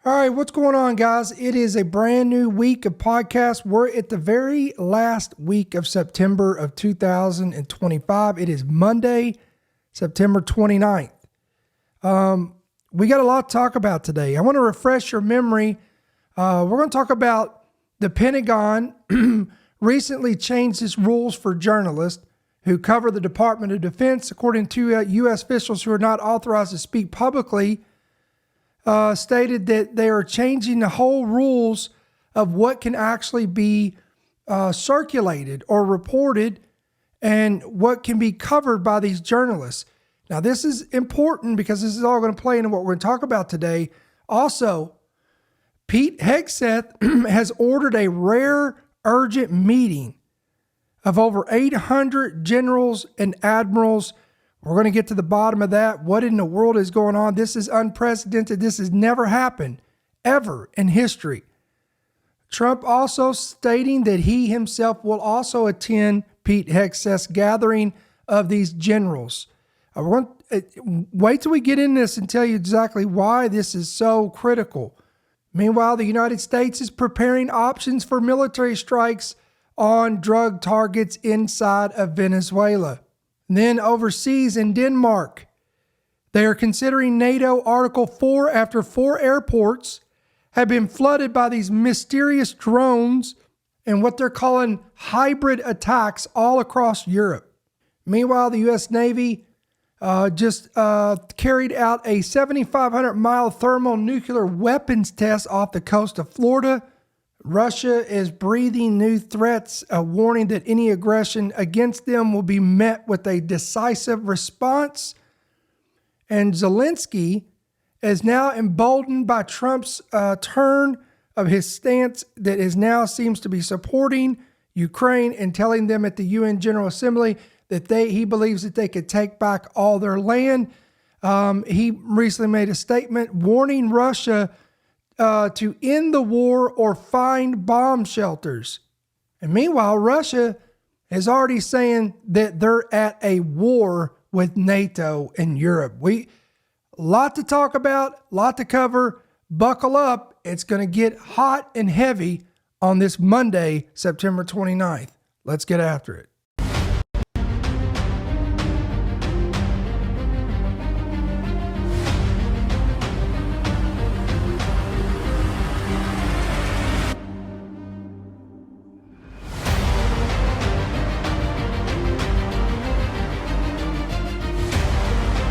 All right, what's going on, guys? It is a brand new week of podcasts. We're at the very last week of September of 2025. It is Monday, September 29th. We got a lot to talk about today. I want to refresh your memory. We're going to talk about the Pentagon recently changed its rules for journalists who cover the Department of Defense, according to U.S. officials who are not authorized to speak publicly. Stated that they are changing the whole rules of what can actually be circulated or reported and what can be covered by these journalists. Now, this is important because this is all going to play into what we're going to talk about today. Also, Pete Hegseth has ordered a rare, urgent meeting of over 800 generals and admirals. We're going to get to the bottom of that. What in the world is going on? This is unprecedented. This has never happened ever in history. Trump also stating that he himself will also attend Pete Hegseth's gathering of these generals. We're going to wait till we get in this and tell you exactly why this is so critical. Meanwhile, the United States is preparing options for military strikes on drug targets inside of Venezuela. Then overseas in Denmark, they are considering NATO Article 4 after 4 airports have been flooded by these mysterious drones and what they're calling hybrid attacks all across Europe. Meanwhile, the U.S. Navy just carried out a 7,500-mile thermonuclear weapons test off the coast of Florida. Russia is breathing new threats, a warning that any aggression against them will be met with a decisive response. And Zelensky is now emboldened by Trump's turn of his stance that is now seems to be supporting Ukraine and telling them at the UN General Assembly that he believes that they could take back all their land. He recently made a statement warning Russia to end the war or find bomb shelters. And meanwhile, Russia is already saying that they're at a war with NATO and Europe. A lot to talk about, a lot to cover. Buckle up. It's going to get hot and heavy on this Monday, September 29th. Let's get after it.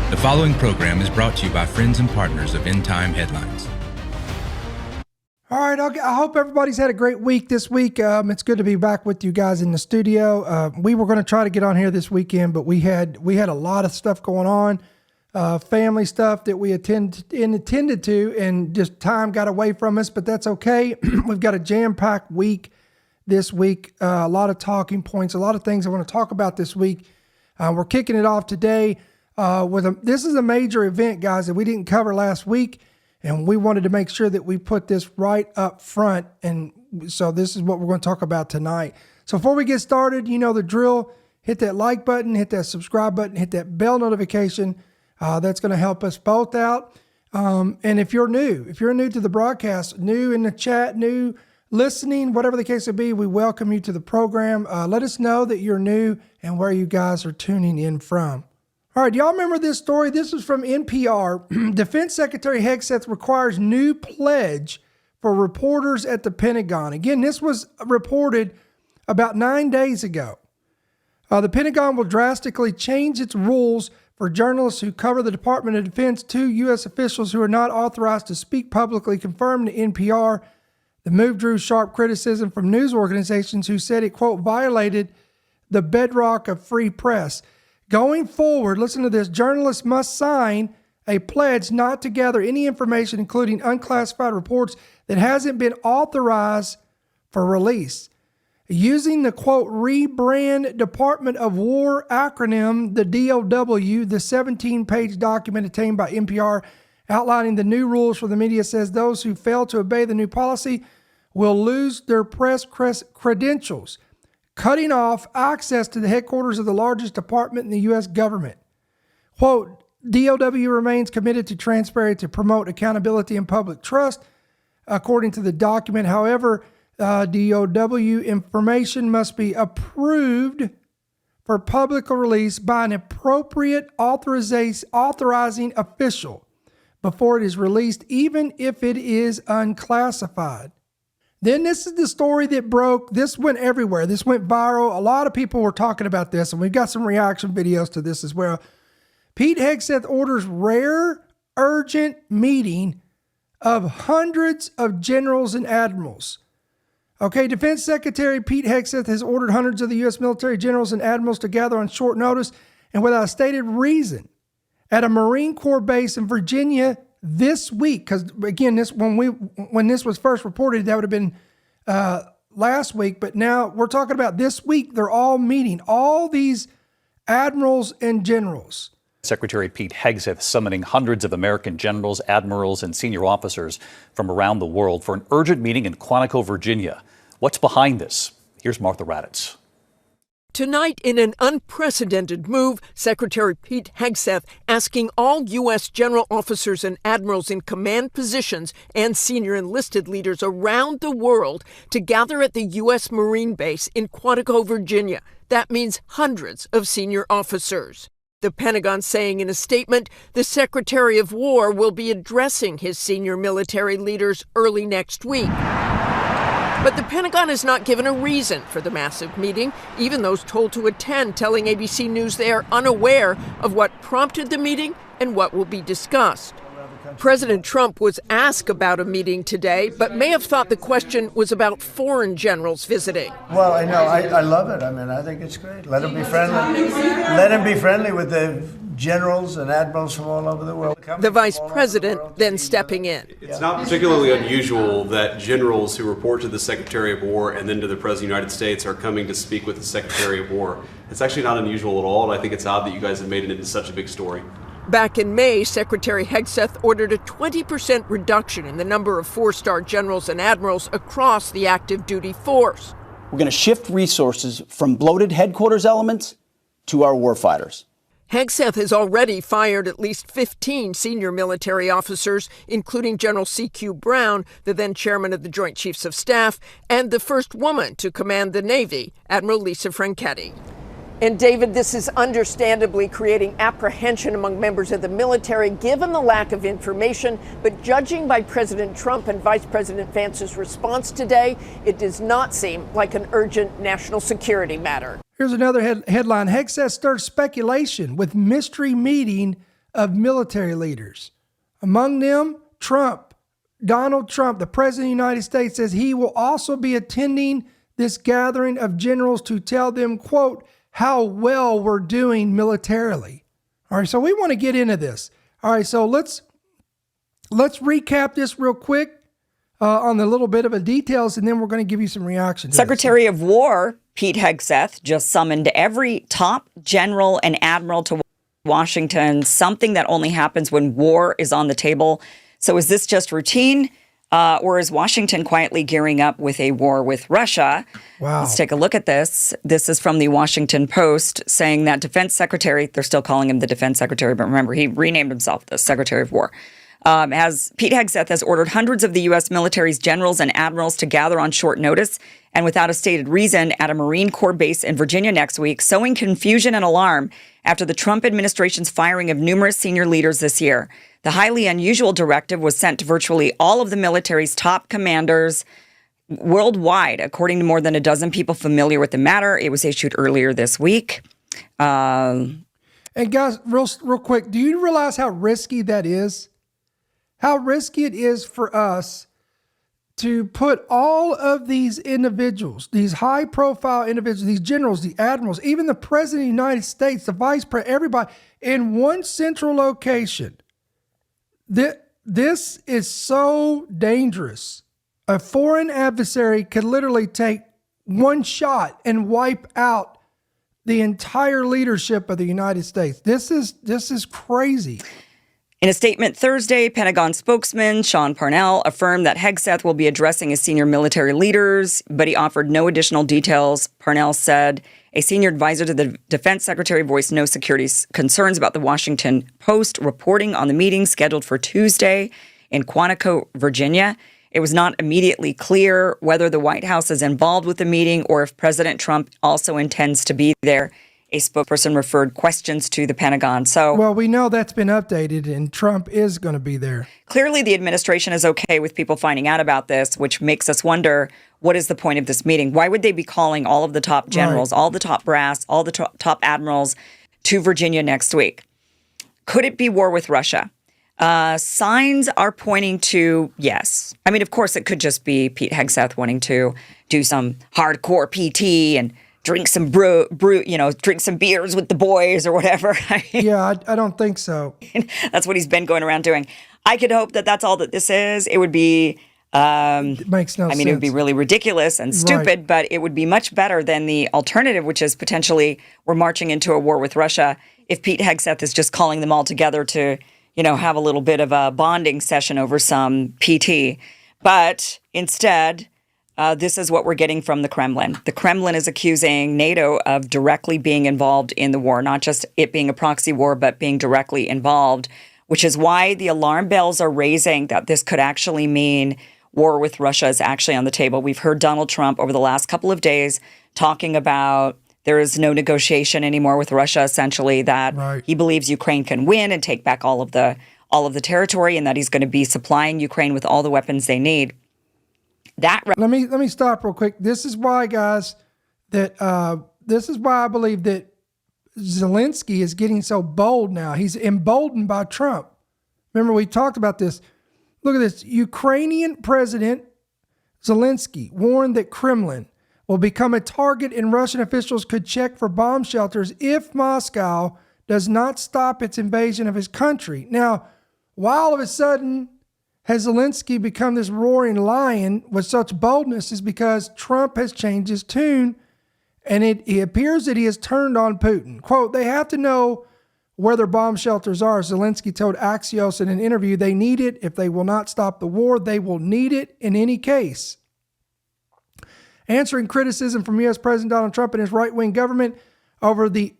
The following program is brought to you by friends and partners of End Time Headlines. All right, I hope everybody's had a great week this week. It's good to be back with you guys in the studio. We were going to try to get on here this weekend, but we had a lot of stuff going on, family stuff that we attended to, and just time got away from us, but that's okay. We've got a jam-packed week this week, a lot of talking points, a lot of things I want to talk about this week. We're kicking it off today. This is a major event, guys, that we didn't cover last week, and we wanted to make sure that we put this right up front, and so this is what we're going to talk about tonight. So before we get started, you know the drill. Hit that like button, hit that subscribe button, hit that bell notification. That's going to help us both out. And if you're new to the broadcast, new in the chat, new listening, whatever the case may be, we welcome you to the program. Let us know that you're new and where you guys are tuning in from. All right, y'all remember this story? This is from NPR. Defense Secretary Hegseth requires new pledge for reporters at the Pentagon. Again, this was reported about 9 days ago. The Pentagon will drastically change its rules for journalists who cover the Department of Defense. 2 U.S. officials who are not authorized to speak publicly confirmed to NPR. The move drew sharp criticism from news organizations who said it, quote, violated the bedrock of free press. Going forward, listen to this, journalists must sign a pledge not to gather any information, including unclassified reports, that hasn't been authorized for release. Using the, quote, rebrand Department of War acronym, the DOW, the 17-page document obtained by NPR outlining the new rules for the media says those who fail to obey the new policy will lose their press credentials, cutting off access to the headquarters of the largest department in the U.S. government. Quote, DOW remains committed to transparency to promote accountability and public trust. according to the document. However, DOW information must be approved for public release by an appropriate authorizing official before it is released, even if it is unclassified. Then this is the story that broke. This went everywhere. This went viral. A lot of people were talking about this, and we've got some reaction videos to this as well. Pete Hegseth orders rare, urgent meeting of hundreds of generals and admirals. Okay, Defense Secretary Pete Hegseth has ordered hundreds of the U.S. military generals and admirals to gather on short notice and without a stated reason at a Marine Corps base in Virginia this week. Because again, when this was first reported, that would have been last week. But now we're talking about this week. They're all meeting, all these admirals and generals. Secretary Pete Hegseth summoning hundreds of American generals, admirals, and senior officers from around the world for an urgent meeting in Quantico, Virginia. What's behind this? Here's Martha Raddatz. Tonight, in an unprecedented move, Secretary Pete Hegseth asking all U.S. general officers and admirals in command positions and senior enlisted leaders around the world to gather at the U.S. Marine base in Quantico, Virginia. That means hundreds of senior officers. The Pentagon saying in a statement the Secretary of War will be addressing his senior military leaders early next week. But the Pentagon has not given a reason for the massive meeting, even those told to attend telling ABC News they are unaware of what prompted the meeting and what will be discussed. President Trump was asked about a meeting today, but may have thought the question was about foreign generals visiting. Well, I know. I love it. I mean, I think it's great. Let him be friendly. Let him be friendly with the generals and admirals from all over the world. The vice president then stepping in. It's not particularly unusual that generals who report to the Secretary of War and then to the President of the United States are coming to speak with the Secretary of War. It's actually not unusual at all, and I think it's odd that you guys have made it into such a big story. Back in May, Secretary Hegseth ordered a 20% reduction in the number of four-star generals and admirals across the active duty force. We're going to shift resources from bloated headquarters elements to our warfighters. Hegseth has already fired at least 15 senior military officers, including General C.Q. Brown, the then chairman of the Joint Chiefs of Staff, and the first woman to command the Navy, Admiral Lisa Franchetti. And David, this is understandably creating apprehension among members of the military, given the lack of information. But judging by President Trump and Vice President Vance's response today, it does not seem like an urgent national security matter. Here's another headline. Hegseth stirs speculation with mystery meeting of military leaders. Among them, Donald Trump, the President of the United States, says he will also be attending this gathering of generals to tell them, quote, how well we're doing militarily. All right, so we want to get into this. All right, so let's recap this real quick on the little bit of the details, and then we're going to give you some reactions. Secretary of War Pete Hegseth just summoned every top general and admiral to Washington, something that only happens when war is on the table. So is this just routine? Or is Washington quietly gearing up with a war with Russia? Wow. Let's take a look at this. This is from the Washington Post saying that Defense Secretary, they're still calling him the Defense Secretary, but remember, he renamed himself the Secretary of War. As Pete Hegseth has ordered hundreds of the U.S. military's generals and admirals to gather on short notice and without a stated reason at a Marine Corps base in Virginia next week, sowing confusion and alarm after the Trump administration's firing of numerous senior leaders this year. The highly unusual directive was sent to virtually all of the military's top commanders worldwide, according to more than a dozen people familiar with the matter. It was issued earlier this week. And guys, real quick, do you realize how risky that is? How risky it is for us to put all of these individuals, these high-profile individuals, these generals, the admirals, even the President of the United States, the Vice President, everybody, in one central location. This is so dangerous. A foreign adversary could literally take one shot and wipe out the entire leadership of the United States. This is crazy. In a statement Thursday, Pentagon spokesman Sean Parnell affirmed that Hegseth will be addressing his senior military leaders, but he offered no additional details. Parnell said a senior advisor to the defense secretary voiced no security concerns about the Washington Post reporting on the meeting scheduled for Tuesday in Quantico, Virginia. It was not immediately clear whether the White House is involved with the meeting or if President Trump also intends to be there. A spokesperson referred questions to the Pentagon. So, well, we know that's been updated and Trump is going to be there. Clearly, the administration is okay with people finding out about this, which makes us wonder, what is the point of this meeting? Why would they be calling all of the top generals, all the top brass, all the top admirals to Virginia next week? Could it be war with Russia? Signs are pointing to yes. I mean, of course, it could just be Pete Hegseth wanting to do some hardcore PT and drink some drink some beers with the boys or whatever. Yeah, I don't think so. That's what he's been going around doing. I could hope that that's all that this is. It would be, it makes no sense. It would be really ridiculous and stupid, but it would be much better than the alternative, which is potentially we're marching into a war with Russia. If Pete Hegseth is just calling them all together to, have a little bit of a bonding session over some PT. But instead, this is what we're getting from the Kremlin. The Kremlin is accusing NATO of directly being involved in the war, not just it being a proxy war, but being directly involved, which is why the alarm bells are raising that this could actually mean war with Russia is actually on the table. We've heard Donald Trump over the last couple of days talking about there is no negotiation anymore with Russia, essentially, that he believes Ukraine can win and take back all of the territory, and that he's going to be supplying Ukraine with all the weapons they need. Let me stop real quick. This is why, guys, this is why I believe that Zelensky is getting so bold now. He's emboldened by Trump. Remember, we talked about this. Look at this. Ukrainian President Zelensky warned that Kremlin will become a target and Russian officials could check for bomb shelters if Moscow does not stop its invasion of his country. Now, why all of a sudden has Zelensky become this roaring lion with such boldness is because Trump has changed his tune, and it appears that he has turned on Putin. Quote, they have to know where their bomb shelters are. Zelensky told Axios in an interview they need it. If they will not stop the war, they will need it in any case. Answering criticism from U.S. President Donald Trump and his right-wing government over the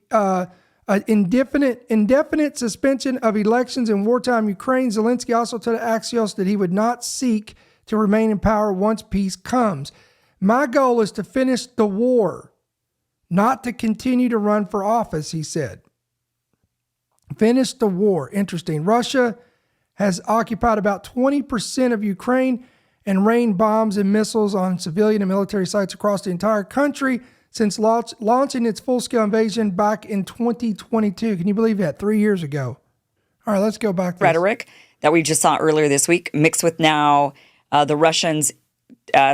indefinite suspension of elections in wartime Ukraine, Zelensky also told Axios that he would not seek to remain in power once peace comes. My goal is to finish the war, not to continue to run for office, he said. Finish the war. Interesting. Russia has occupied about 20% of Ukraine and rained bombs and missiles on civilian and military sites across the entire country since launching its full-scale invasion back in 2022. Can you believe that? 3 years ago. All right, let's go back to rhetoric that we just saw earlier this week, mixed with now the Russians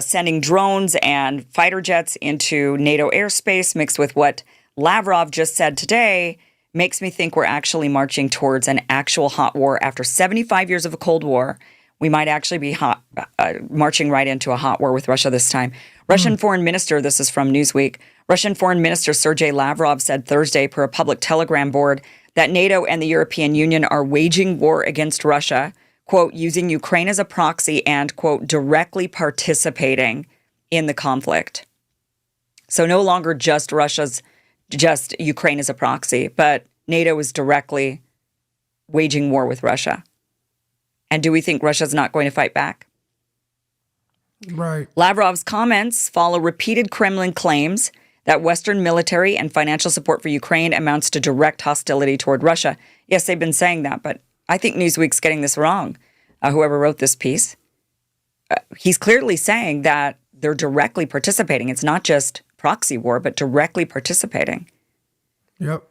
sending drones and fighter jets into NATO airspace, mixed with what Lavrov just said today, makes me think we're actually marching towards an actual hot war. After 75 years of a Cold War, we might actually be marching right into a hot war with Russia this time. Russian Foreign Minister, this is from Newsweek, Russian Foreign Minister Sergei Lavrov said Thursday per a public telegram board that NATO and the European Union are waging war against Russia, quote, using Ukraine as a proxy and, quote, directly participating in the conflict. So no longer just Ukraine as a proxy, but NATO is directly waging war with Russia. And do we think Russia's not going to fight back? Right. Lavrov's comments follow repeated Kremlin claims that Western military and financial support for Ukraine amounts to direct hostility toward Russia. Yes, they've been saying that, but I think Newsweek's getting this wrong. Whoever wrote this piece, he's clearly saying that they're directly participating. It's not just proxy war, but directly participating. Yep.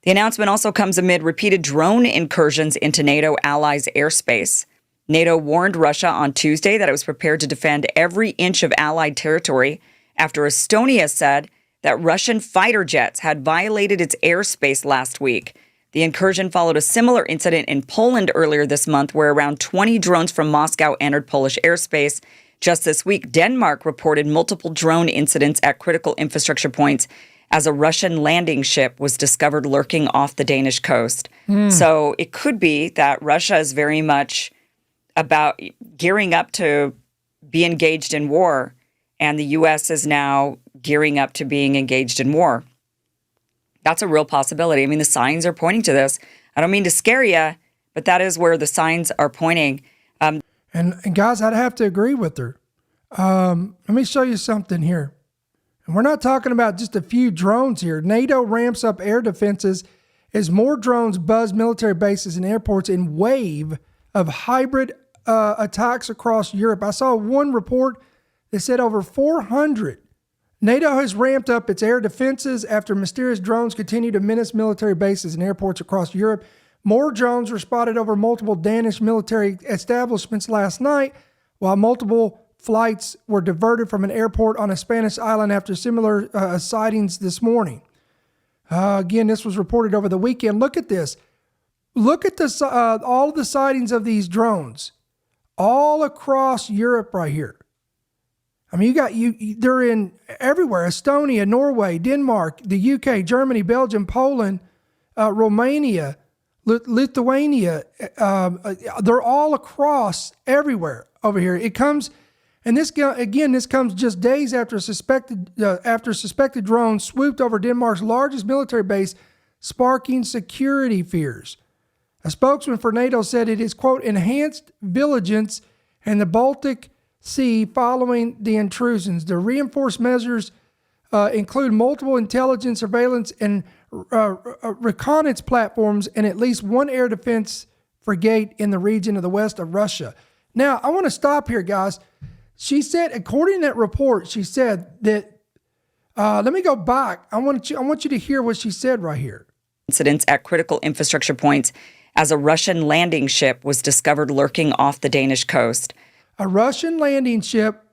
The announcement also comes amid repeated drone incursions into NATO allies' airspace. NATO warned Russia on Tuesday that it was prepared to defend every inch of allied territory after Estonia said that Russian fighter jets had violated its airspace last week. The incursion followed a similar incident in Poland earlier this month, where around 20 drones from Moscow entered Polish airspace. Just this week, Denmark reported multiple drone incidents at critical infrastructure points as a Russian landing ship was discovered lurking off the Danish coast. So it could be that Russia is very much about gearing up to be engaged in war, and the U.S. is now gearing up to being engaged in war. That's a real possibility. I mean, the signs are pointing to this. I don't mean to scare you, but that is where the signs are pointing. And And guys, I'd have to agree with her. Let me show you something here. And we're not talking about just a few drones here. NATO ramps up air defenses as more drones buzz military bases and airports in wave of hybrid attacks across Europe. I saw one report that said over 400. NATO has ramped up its air defenses after mysterious drones continue to menace military bases and airports across Europe. More drones were spotted over multiple Danish military establishments last night, while multiple flights were diverted from an airport on a Spanish island after similar sightings this morning. Again, this was reported over the weekend. Look at this. Look at this, all of the sightings of these drones all across Europe right here. I mean, they're in everywhere: Estonia, Norway, Denmark, the UK, Germany, Belgium, Poland, Romania, Lithuania. They're all across everywhere over here. It comes, and this comes just days after suspected drones swooped over Denmark's largest military base, sparking security fears. A spokesman for NATO said it is, quote, enhanced vigilance in the Baltic Sea following the intrusions. The reinforced measures include multiple intelligence, surveillance, and reconnaissance platforms and at least one air defense frigate in the region of the west of Russia. Now, I want to stop here, guys. She said, according to that report, she said that, let me go back. I want you to hear what she said right here. Incidents at critical infrastructure points as a Russian landing ship was discovered lurking off the Danish coast. A Russian landing ship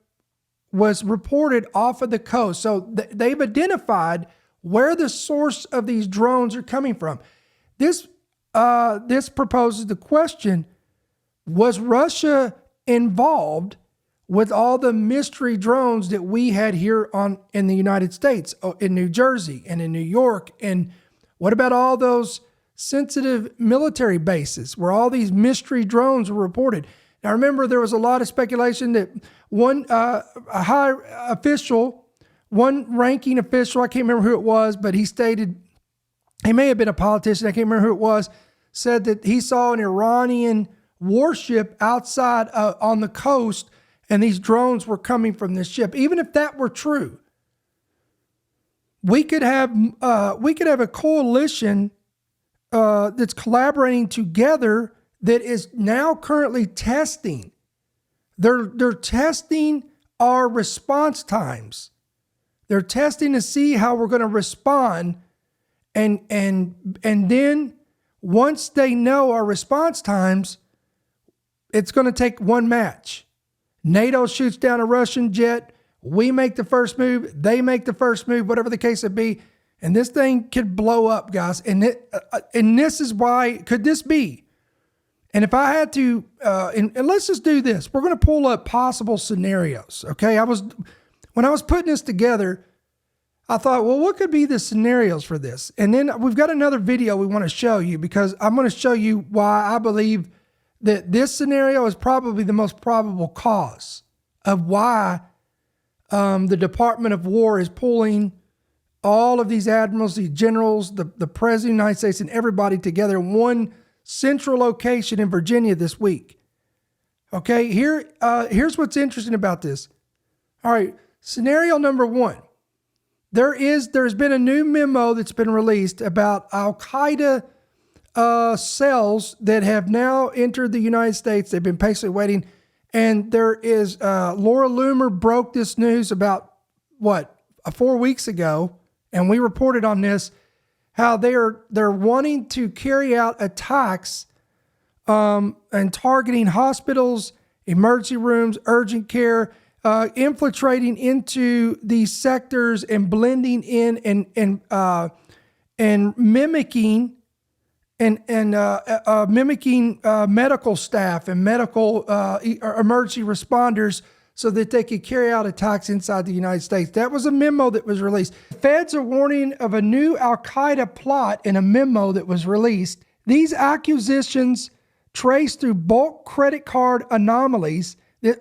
was reported off of the coast. So they've identified where the source of these drones are coming from. This proposes the question, was Russia involved with all the mystery drones that we had here in the United States, in New Jersey and in New York? And what about all those sensitive military bases where all these mystery drones were reported? Now, remember, there was a lot of speculation that one high official, one ranking official, I can't remember who it was, but he stated, he may have been a politician, I can't remember who it was, said that he saw an Iranian warship outside on the coast, and these drones were coming from this ship. Even if that were true, we could have a coalition that's collaborating together that is now currently testing. They're testing our response times. They're testing to see how we're going to respond, and then once they know our response times, it's going to take one match. NATO shoots down a Russian jet. We make the first move. They make the first move, whatever the case may be. And this thing could blow up, guys. And this is why, could this be? And if I had to, and let's just do this. We're going to pull up possible scenarios, okay? When I was putting this together, I thought, well, what could be the scenarios for this? And then we've got another video we want to show you, because I'm going to show you why I believe that this scenario is probably the most probable cause of why the Department of War is pulling all of these admirals, these generals, the President of the United States, and everybody together in one central location in Virginia this week. Okay, here's what's interesting about this. All right, scenario number one. There's been a new memo that's been released about Al-Qaeda cells that have now entered the United States. They've been patiently waiting. And there is, Laura Loomer broke this news about, 4 weeks ago. And we reported on this, how they're wanting to carry out attacks and targeting hospitals, emergency rooms, urgent care, infiltrating into these sectors and blending in and mimicking medical staff and medical emergency responders so that they could carry out attacks inside the United States. That was a memo that was released. Feds are warning of a new Al-Qaeda plot in a memo that was released. These accusations trace through bulk credit card anomalies.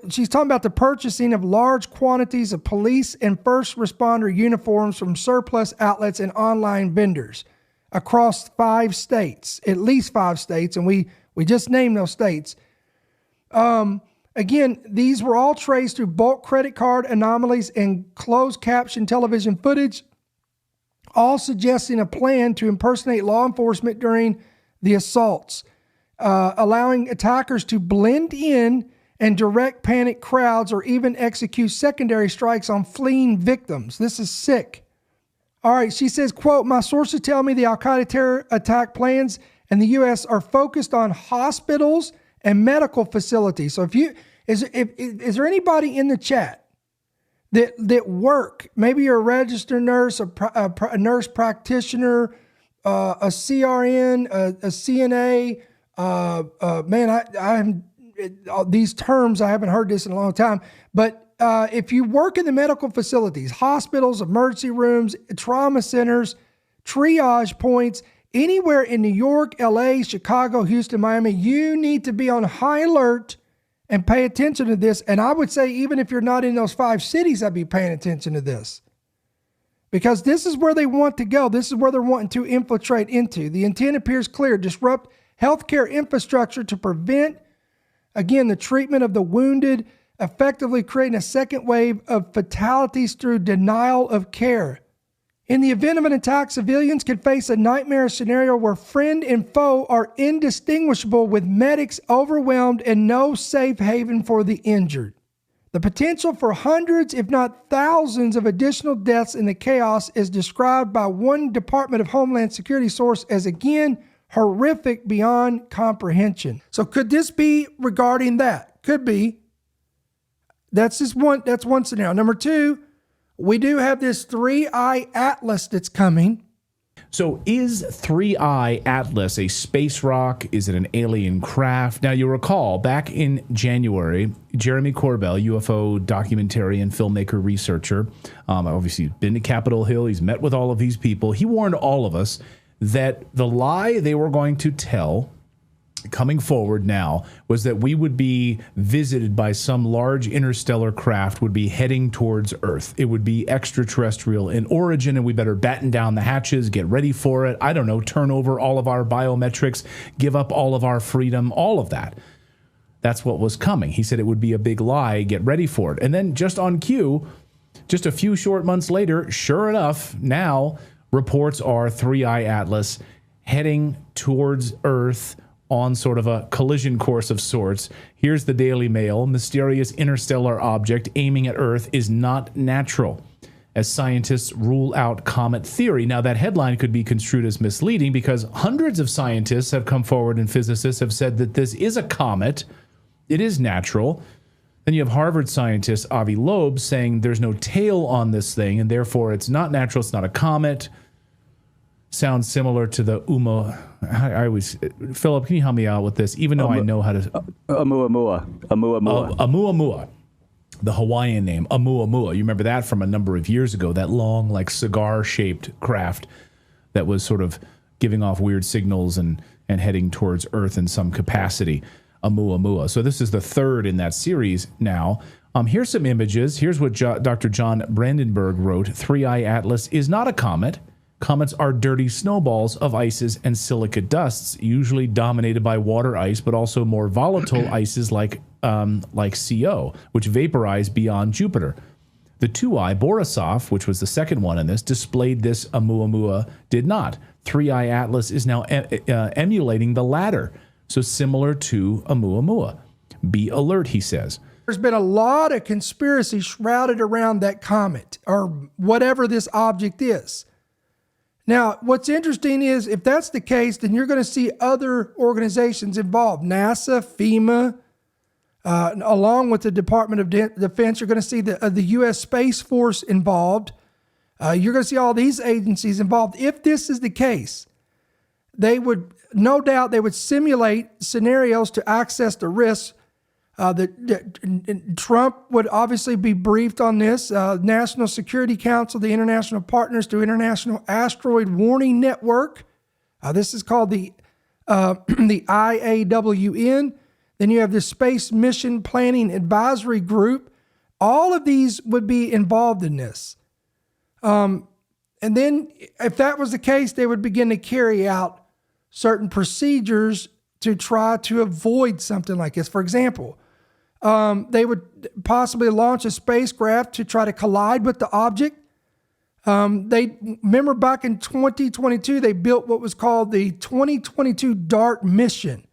She's talking about the purchasing of large quantities of police and first responder uniforms from surplus outlets and online vendors across 5 states, at least 5 states, and we just named those states. Again, these were all traced through bulk credit card anomalies and closed caption television footage, all suggesting a plan to impersonate law enforcement during the assaults, allowing attackers to blend in and direct panic crowds or even execute secondary strikes on fleeing victims. This is sick. All right, she says, quote, "My sources tell me the al-Qaeda terror attack plans in the U.S. are focused on hospitals and medical facilities." So is there anybody in the chat that work? Maybe you're a registered nurse, a nurse practitioner, a CRN, a CNA. These terms, I haven't heard this in a long time. But if you work in the medical facilities, hospitals, emergency rooms, trauma centers, triage points, anywhere in New York, LA, Chicago, Houston, Miami, you need to be on high alert and pay attention to this. And I would say, even if you're not in those 5 cities, I'd be paying attention to this. Because this is where they want to go. This is where they're wanting to infiltrate into. The intent appears clear: disrupt healthcare infrastructure to prevent, again, the treatment of the wounded, effectively creating a second wave of fatalities through denial of care. In the event of an attack, civilians could face a nightmare scenario where friend and foe are indistinguishable, with medics overwhelmed and no safe haven for the injured. The potential for hundreds, if not thousands, of additional deaths in the chaos is described by one Department of Homeland Security source as, again, horrific beyond comprehension. So could this be regarding that? Could be. That's one scenario. Number 2, we do have this 3-eye atlas that's coming. So is 3-eye Atlas a space rock? Is it an alien craft? Now, you'll recall back in January, Jeremy Corbell, UFO documentarian, filmmaker, researcher, obviously been to Capitol Hill. He's met with all of these people. He warned all of us that the lie they were going to tell coming forward now was that we would be visited by some large interstellar craft, would be heading towards Earth. It would be extraterrestrial in origin, and we better batten down the hatches, get ready for it. I don't know, turn over all of our biometrics, give up all of our freedom, all of that. That's what was coming. He said it would be a big lie, get ready for it. And then just on cue, just a few short months later, sure enough, now reports are 3-eye Atlas heading towards Earth on sort of a collision course of sorts. Here's the Daily Mail: mysterious interstellar object aiming at Earth is not natural, as scientists rule out comet theory. Now, that headline could be construed as misleading because hundreds of scientists have come forward and physicists have said that this is a comet. It is natural. Then you have Harvard scientist Avi Loeb saying there's no tail on this thing, and therefore it's not natural, it's not a comet. Sounds similar to the Philip, can you help me out with this? Even though I know how to... Oumuamua. The Hawaiian name, Oumuamua. You remember that from a number of years ago, that long, like, cigar-shaped craft that was sort of giving off weird signals and heading towards Earth in some capacity. Oumuamua. So this is the third in that series now. Here's some images. Here's what Dr. John Brandenburg wrote. 3-eye Atlas is not a comet. Comets are dirty snowballs of ices and silica dusts, usually dominated by water ice, but also more volatile ices like CO, which vaporize beyond Jupiter. The 2-eye Borisov, which was the second one in this, displayed this. Oumuamua did not. 3-eye Atlas is now emulating the latter, so similar to Oumuamua. Be alert, he says. There's been a lot of conspiracy shrouded around that comet or whatever this object is. Now, what's interesting is if that's the case, then you're going to see other organizations involved. NASA, FEMA, along with the Department of Defense. You're going to see the U.S. Space Force involved. You're going to see all these agencies involved. If this is the case, they would, no doubt, they would simulate scenarios to access the risks. Trump would obviously be briefed on this. National Security Council, the international partners to International Asteroid Warning Network. This is called the IAWN. Then you have the Space Mission Planning Advisory Group. All of these would be involved in this. And then if that was the case, they would begin to carry out certain procedures to try to avoid something like this. For example, They would possibly launch a spacecraft to try to collide with the object. They remember back in 2022, they built what was called the 2022 DART mission.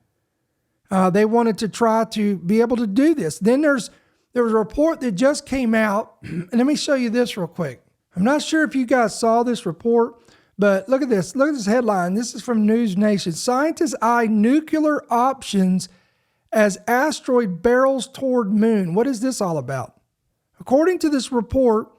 They wanted to try to be able to do this. Then there was a report that just came out, and let me show you this real quick. I'm not sure if you guys saw this report, but look at this. Look at this headline. This is from News Nation. Scientists eye nuclear options as asteroid barrels toward moon. What is this all about? According to this report,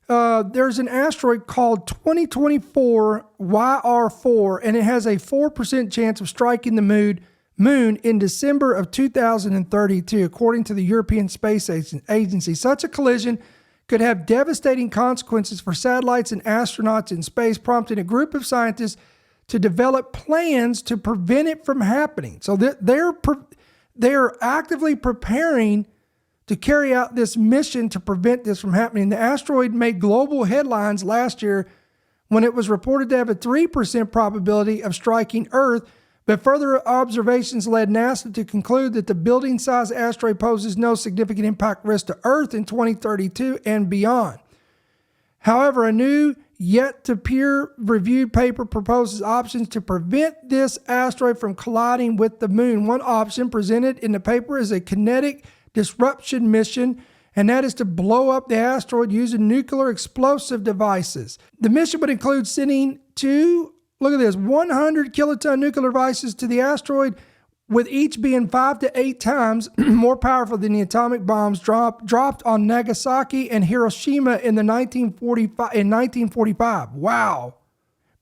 there's an asteroid called 2024 YR4, and it has a 4% chance of striking the moon in December of 2032, according to the European Space Agency. Such a collision could have devastating consequences for satellites and astronauts in space, prompting a group of scientists to develop plans to prevent it from happening. So they're actively preparing to carry out this mission to prevent this from happening. The asteroid made global headlines last year when it was reported to have a 3% probability of striking Earth, but further observations led NASA to conclude that the building-sized asteroid poses no significant impact risk to Earth in 2032 and beyond. However, a new, yet to peer-reviewed paper proposes options to prevent this asteroid from colliding with the moon. One option presented in the paper is a kinetic disruption mission, and that is to blow up the asteroid using nuclear explosive devices. The mission would include sending 100 kiloton nuclear devices to the asteroid, with each being 5 to 8 times more powerful than the atomic bombs dropped on Nagasaki and Hiroshima in 1945. Wow.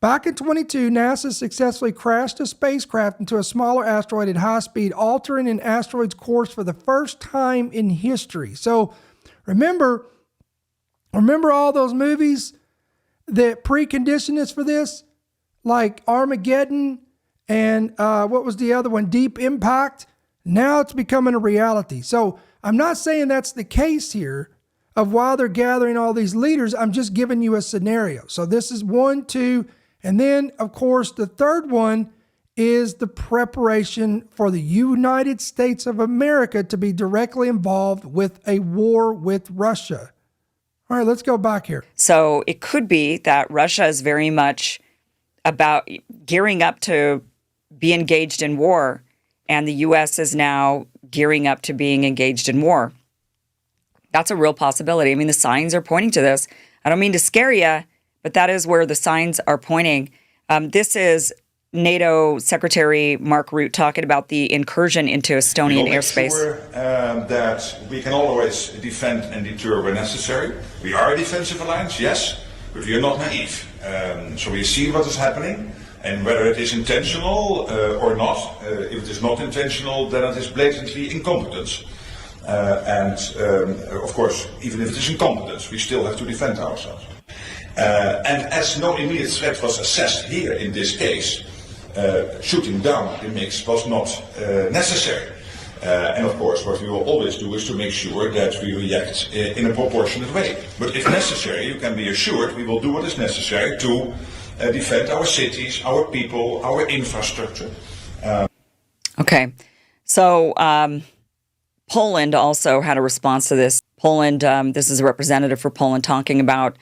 Back in 2022, NASA successfully crashed a spacecraft into a smaller asteroid at high speed, altering an asteroid's course for the first time in history. So remember all those movies that preconditioned us for this? Like Armageddon and what was the other one? Deep Impact. Now it's becoming a reality. So I'm not saying that's the case here of why they're gathering all these leaders. I'm just giving you a scenario. So this is 1, 2, and then of course the third one is the preparation for the United States of America to be directly involved with a war with Russia. All right, let's go back here. So it could be that Russia is very much about gearing up to be engaged in war, and the U.S. is now gearing up to being engaged in war. That's a real possibility. I mean, the signs are pointing to this. I don't mean to scare you, but that is where the signs are pointing. This is NATO Secretary Mark Rutte talking about the incursion into Estonian airspace. Sure that we can always defend and deter where necessary. We are a defensive alliance, yes, but we are not naive. So we see what is happening, and whether it is intentional or not. If it is not intentional, then it is blatantly incompetence. Of course, even if it is incompetence, we still have to defend ourselves. And as no immediate threat was assessed here in this case, shooting down the mix was not necessary. And of course, what we will always do is to make sure that we react in a proportionate way. But if necessary, you can be assured we will do what is necessary to defend our cities, our people, our infrastructure. Okay. So Poland also had a response to this. Poland, this is a representative for Poland talking about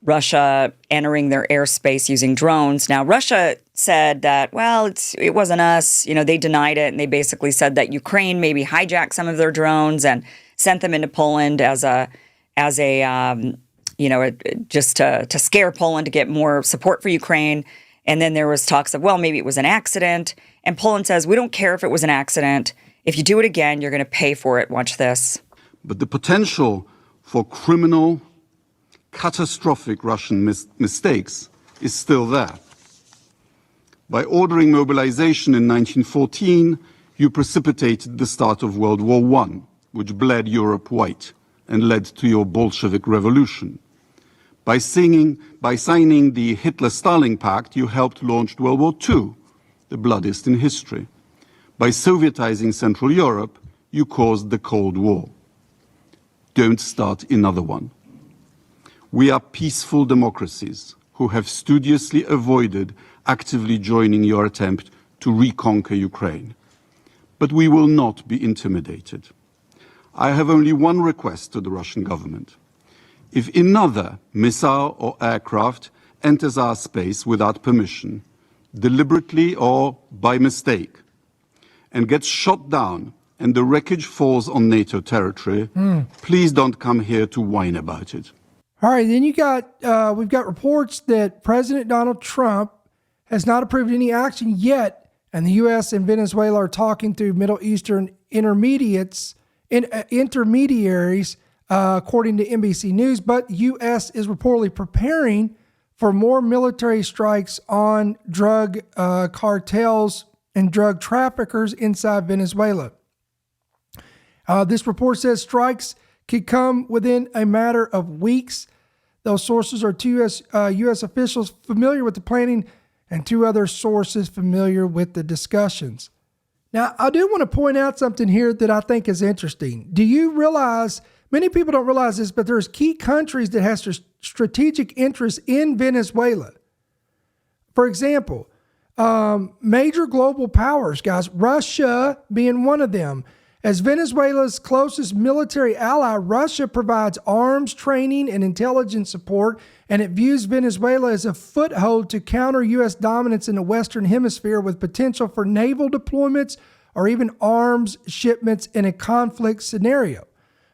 Russia entering their airspace using drones. Now, Russia said that, well, it wasn't us. You know, they denied it, and they basically said that Ukraine maybe hijacked some of their drones and sent them into Poland just to scare Poland to get more support for Ukraine. And then there was talks of, well, maybe it was an accident. And Poland says, we don't care if it was an accident. If you do it again, you're going to pay for it. Watch this. But the potential for criminal, catastrophic Russian mistakes is still there. By ordering mobilization in 1914, you precipitated the start of World War I, which bled Europe white and led to your Bolshevik Revolution. By signing the Hitler-Stalin Pact, you helped launch World War II, the bloodiest in history. By Sovietizing Central Europe, you caused the Cold War. Don't start another one. We are peaceful democracies who have studiously avoided actively joining your attempt to reconquer Ukraine. But we will not be intimidated. I have only one request to the Russian government. If another missile or aircraft enters our space without permission, deliberately or by mistake, and gets shot down and the wreckage falls on NATO territory, please don't come here to whine about it. All right, then we've got reports that President Donald Trump has not approved any action yet, and the U.S. and Venezuela are talking through Middle Eastern intermediaries, according to NBC News. But U.S. is reportedly preparing for more military strikes on drug cartels and drug traffickers inside Venezuela. This report says strikes could come within a matter of weeks. Those sources are two U.S. officials familiar with the planning and two other sources familiar with the discussions. Now, I do want to point out something here that I think is interesting. Do you realize, many people don't realize this, but there's key countries that have strategic interests in Venezuela. For example, major global powers, guys, Russia being one of them. As Venezuela's closest military ally, Russia provides arms, training, and intelligence support, and it views Venezuela as a foothold to counter U.S. dominance in the Western Hemisphere with potential for naval deployments or even arms shipments in a conflict scenario.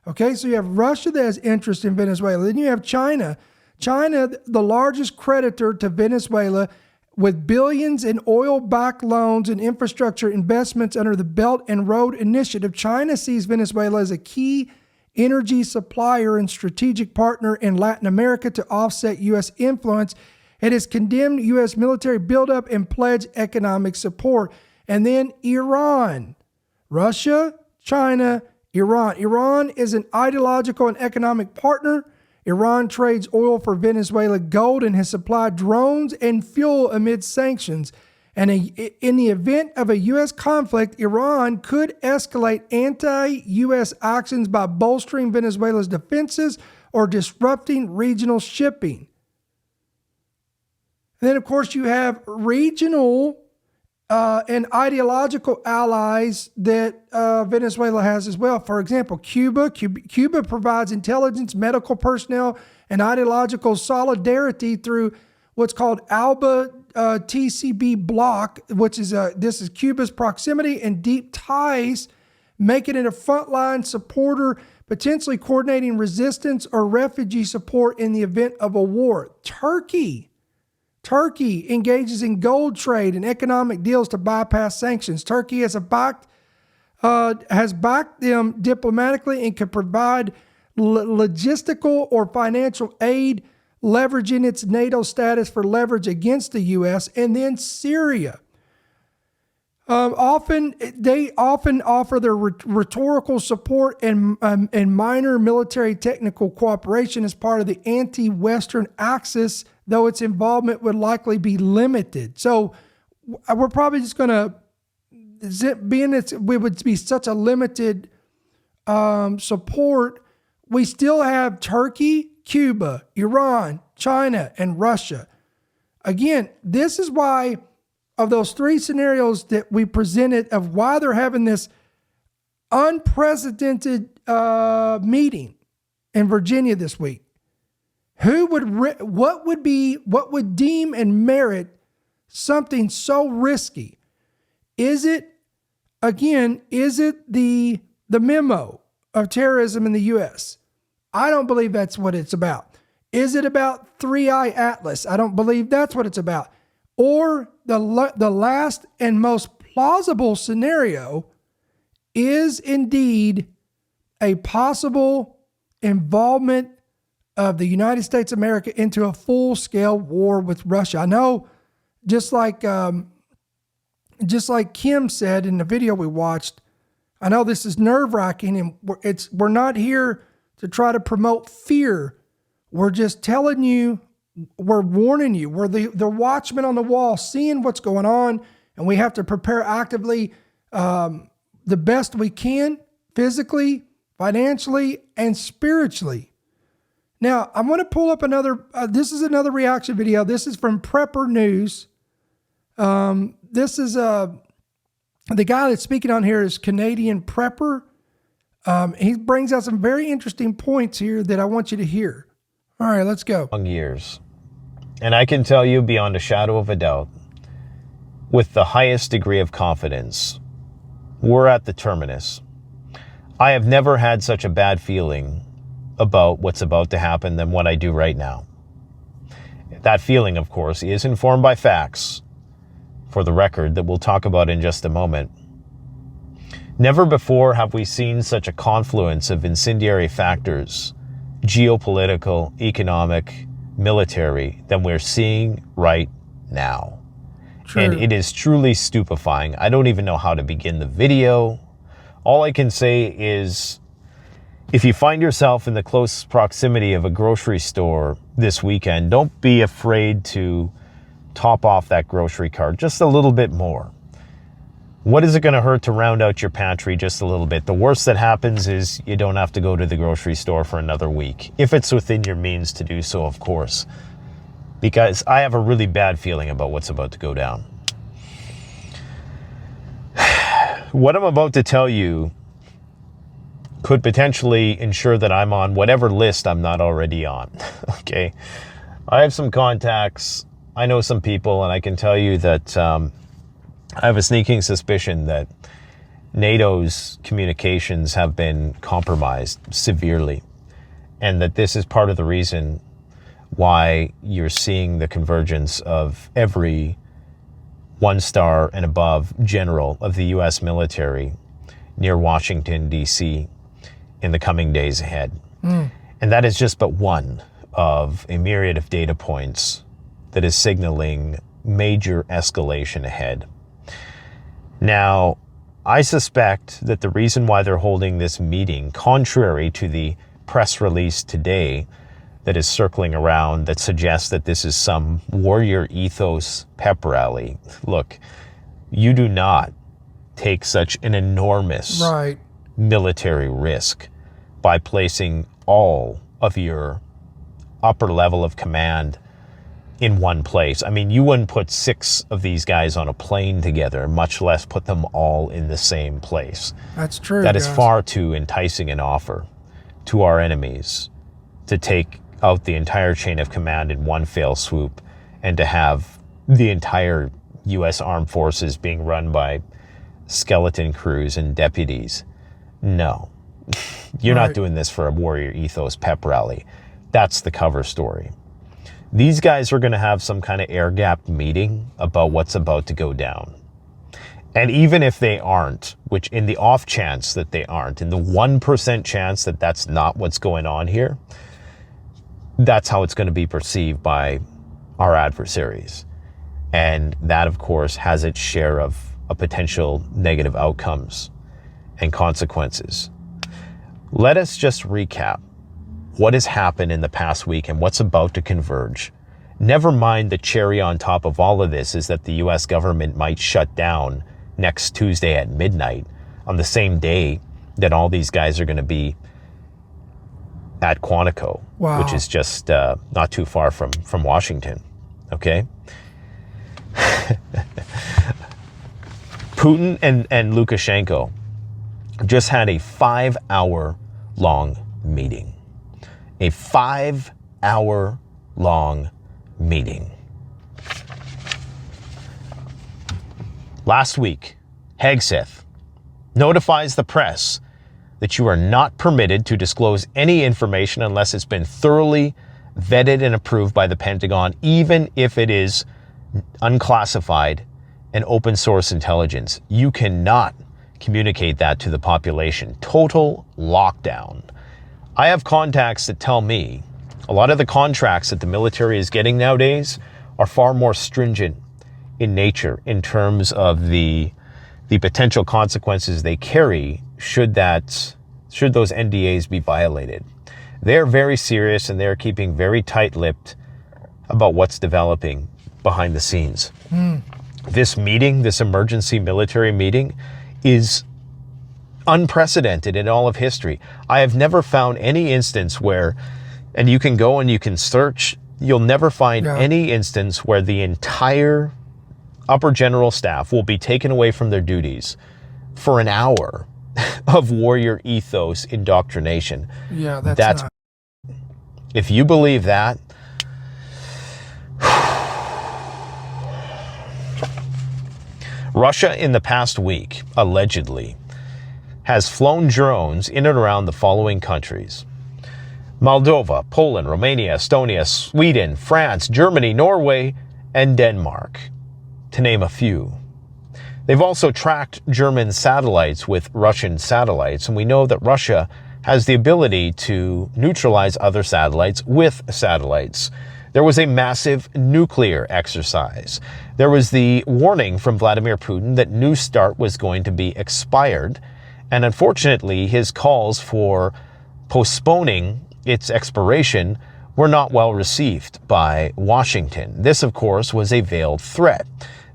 Okay, so you have Russia that has interest in Venezuela. Then you have China. China, the largest creditor to Venezuela, with billions in oil-backed loans and infrastructure investments under the Belt and Road Initiative. China sees Venezuela as a key energy supplier and strategic partner in Latin America to offset U.S. influence. It has condemned U.S. military buildup and pledged economic support. And then Iran. Russia, China, Iran. Iran is an ideological and economic partner. Iran trades oil for Venezuela gold and has supplied drones and fuel amid sanctions. And in the event of a U.S. conflict, Iran could escalate anti-U.S. actions by bolstering Venezuela's defenses or disrupting regional shipping. And then, of course, you have regional and ideological allies that Venezuela has as well. For example, Cuba. Cuba provides intelligence, medical personnel, and ideological solidarity through what's called ALBA TCB bloc, which is this is Cuba's proximity and deep ties, making it a frontline supporter, potentially coordinating resistance or refugee support in the event of a war. Turkey engages in gold trade and economic deals to bypass sanctions. Turkey has backed them diplomatically and can provide logistical or financial aid, leveraging its NATO status for leverage against the U.S. And then Syria. They often offer their rhetorical support and minor military technical cooperation as part of the anti-Western axis, though its involvement would likely be limited. So we're probably just going to, we would be such a limited support. We still have Turkey, Cuba, Iran, China, and Russia. Again, this is why, of those three scenarios that we presented of why they're having this unprecedented meeting in Virginia this week, what would deem and merit something so risky? Is it the memo of terrorism in the U.S.? I don't believe that's what it's about. Is it about 3-Eye Atlas? I don't believe that's what it's about. Or the last and most plausible scenario is indeed a possible involvement of the United States of America into a full-scale war with Russia. I know, just like Kim said in the video we watched, I know this is nerve-wracking, and we're not here to try to promote fear. We're just telling you, we're warning you. We're the watchmen on the wall, seeing what's going on, and we have to prepare actively the best we can, physically, financially, and spiritually. Now, I'm going to pull up this is another reaction video. This is from Prepper News. This is the guy that's speaking on here is Canadian Prepper. He brings out some very interesting points here that I want you to hear. All right, let's go. Years. And I can tell you beyond a shadow of a doubt, with the highest degree of confidence, we're at the terminus. I have never had such a bad feeling about what's about to happen than what I do right now. That feeling, of course, is informed by facts, for the record, that we'll talk about in just a moment. Never before have we seen such a confluence of incendiary factors, geopolitical, economic, military, than we're seeing right now. True. And it is truly stupefying. I don't even know how to begin the video. All I can say is, if you find yourself in the close proximity of a grocery store this weekend, don't be afraid to top off that grocery cart just a little bit more. What is it going to hurt to round out your pantry just a little bit? The worst that happens is you don't have to go to the grocery store for another week, if it's within your means to do so, of course. Because I have a really bad feeling about what's about to go down. What I'm about to tell you could potentially ensure that I'm on whatever list I'm not already on, okay? I have some contacts, I know some people, and I can tell you that I have a sneaking suspicion that NATO's communications have been compromised severely, and that this is part of the reason why you're seeing the convergence of every one-star and above general of the U.S. military near Washington, D.C. in the coming days ahead. And that is just but one of a myriad of data points that is signaling major escalation ahead. Now, I suspect that the reason why they're holding this meeting, contrary to the press release today that is circling around that suggests that this is some warrior ethos pep rally. Look, you do not take such an enormous military risk by placing all of your upper level of command in one place. I mean, you wouldn't put 6 of these guys on a plane together, much less put them all in the same place. That's true. That is far too enticing an offer to our enemies to take out the entire chain of command in one fell swoop and to have the entire U.S. Armed Forces being run by skeleton crews and deputies. No, you're not doing this for a warrior ethos pep rally. That's the cover story. These guys are going to have some kind of air-gapped meeting about what's about to go down. And even if they aren't, which in the off chance that they aren't, in the 1% chance that that's not what's going on here, that's how it's going to be perceived by our adversaries. And that, of course, has its share of potential negative outcomes and consequences. Let us just recap what has happened in the past week and what's about to converge. Never mind the cherry on top of all of this is that the U.S. government might shut down next Tuesday at midnight on the same day that all these guys are going to be at Quantico, which is just not too far from Washington, okay? Putin and Lukashenko just had a 5-hour-long meeting. A 5-hour-long meeting. Last week, Hegseth notifies the press that you are not permitted to disclose any information unless it's been thoroughly vetted and approved by the Pentagon, even if it is unclassified and open source intelligence. You cannot communicate that to the population. Total lockdown. I have contacts that tell me a lot of the contracts that the military is getting nowadays are far more stringent in nature in terms of the potential consequences they carry should those NDAs be violated. They're very serious and they're keeping very tight-lipped about what's developing behind the scenes. This meeting, this emergency military meeting, is unprecedented in all of history. I have never found any instance where, and you can go and you can search, you'll never find any instance where the entire upper general staff will be taken away from their duties for an hour of warrior ethos indoctrination. Yeah, that's not. If you believe that, Russia in the past week, allegedly, has flown drones in and around the following countries: Moldova, Poland, Romania, Estonia, Sweden, France, Germany, Norway, and Denmark, to name a few. They've also tracked German satellites with Russian satellites, and we know that Russia has the ability to neutralize other satellites with satellites. There was a massive nuclear exercise. There was the warning from Vladimir Putin that New START was going to be expired, and unfortunately his calls for postponing its expiration were not well received by Washington. This, of course, was a veiled threat.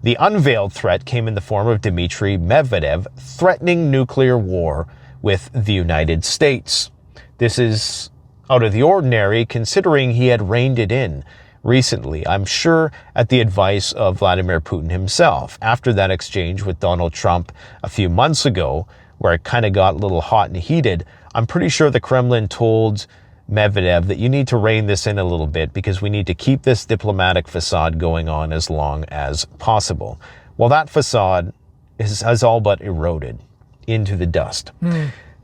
The unveiled threat came in the form of Dmitry Medvedev threatening nuclear war with the United States. This is out of the ordinary, considering he had reined it in recently, I'm sure at the advice of Vladimir Putin himself. After that exchange with Donald Trump a few months ago, where it kind of got a little hot and heated, I'm pretty sure the Kremlin told Medvedev that you need to rein this in a little bit because we need to keep this diplomatic facade going on as long as possible. Well, that facade has all but eroded into the dust.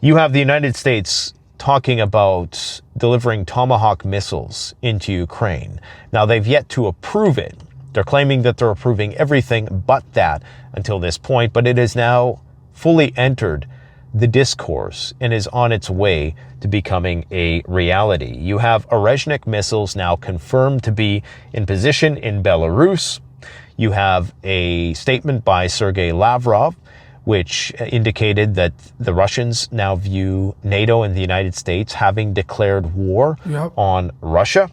You have the United States talking about delivering Tomahawk missiles into Ukraine. Now, they've yet to approve it. They're claiming that they're approving everything but that until this point, but it has now fully entered the discourse and is on its way to becoming a reality. You have Orezhnik missiles now confirmed to be in position in Belarus. You have a statement by Sergei Lavrov, which indicated that the Russians now view NATO and the United States having declared war on Russia.